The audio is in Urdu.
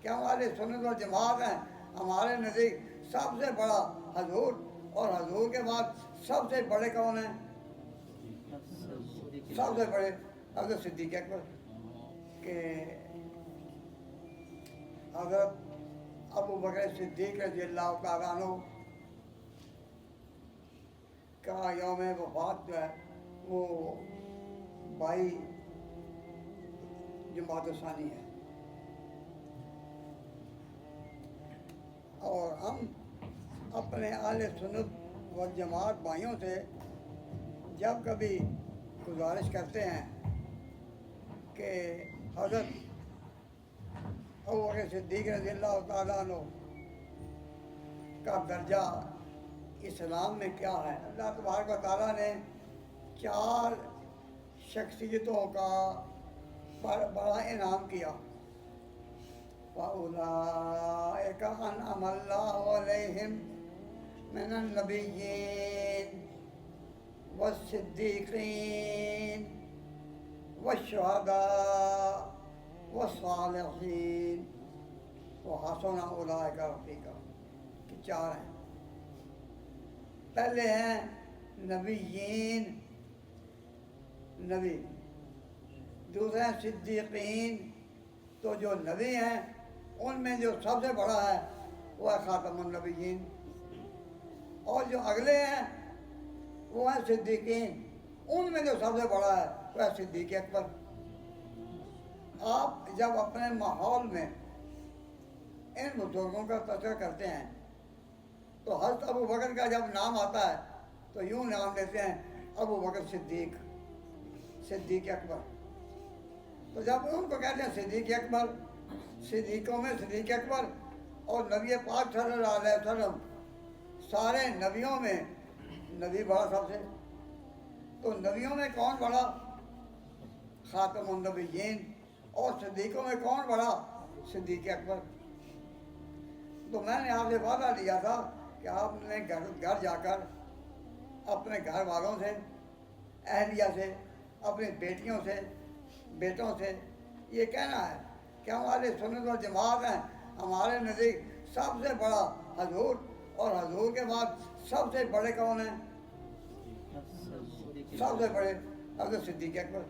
کہ ہمارے سنت و جماعت ہیں، ہمارے نزدیک سب سے بڑا حضور، اور حضور کے بعد سب سے بڑے کون ہیں؟ سب سے بڑے حضرت صدیق اکبر، کہ حضرت ابو بکر صدیق رضی اللہ تعالیٰ عنہ کا یوم وفات جو ہے وہ 22 جمادی الثانی ہے، اور ہم اپنے اہل سنت و جماعت بھائیوں سے جب کبھی گزارش کرتے ہیں کہ حضرت ابو بکر صدیق رضی اللہ تعالیٰ عنہ کا درجہ اسلام میں کیا ہے، اللہ تبارک و تعالیٰ نے 4 شخصیتوں کا بڑا انعام کیا، وَأُولَٰئِكَ أَنْعَمَ اللَّهُ عَلَيْهِمْ مِنَ النَّبِيِّينَ والصدیقین والشہداء والصالحین وحسن اولئک رفیقا، کہ 4 ہیں۔ پہلے ہیں نبیین، نبی، دوسرے ہیں صدیقین، تو جو نبی ہیں ان میں جو سب سے بڑا ہے وہ ہے خاتم النبیین، اور جو اگلے ہیں وہ ہیں صدیقین، ان میں جو سب سے بڑا ہے وہ ہے صدیق اکبر۔ آپ جب اپنے ماحول میں ان بزرگوں کا تذکرہ کرتے ہیں تو حضرت ابو بکر کا جب نام آتا ہے تو یوں نام لیتے ہیں ابو بکر صدیق، صدیق اکبر۔ تو جب ان کو کہتے ہیں صدیق اکبر، صدیقوں میں صدیق اکبر، اور نبی پاک صلی اللہ علیہ وسلم سارے نبیوں میں نبی بڑا سب سے، تو نبیوں میں کون بڑا؟ خاتم النبیین، اور صدیقوں میں کون بڑا؟ صدیق اکبر۔ تو میں نے آپ سے وعدہ لیا تھا کہ آپ نے گھر جا کر اپنے گھر والوں سے، اہلیہ سے، اپنی بیٹیوں سے، بیٹوں سے یہ کہنا ہے کہ ہمارے سنت و جماعت ہیں، ہمارے نزدیک سب سے بڑا حضور، اور حضور کے بعد سب سے بڑے کون ہیں؟ سب سے بڑے حضرت صدیق اکبر۔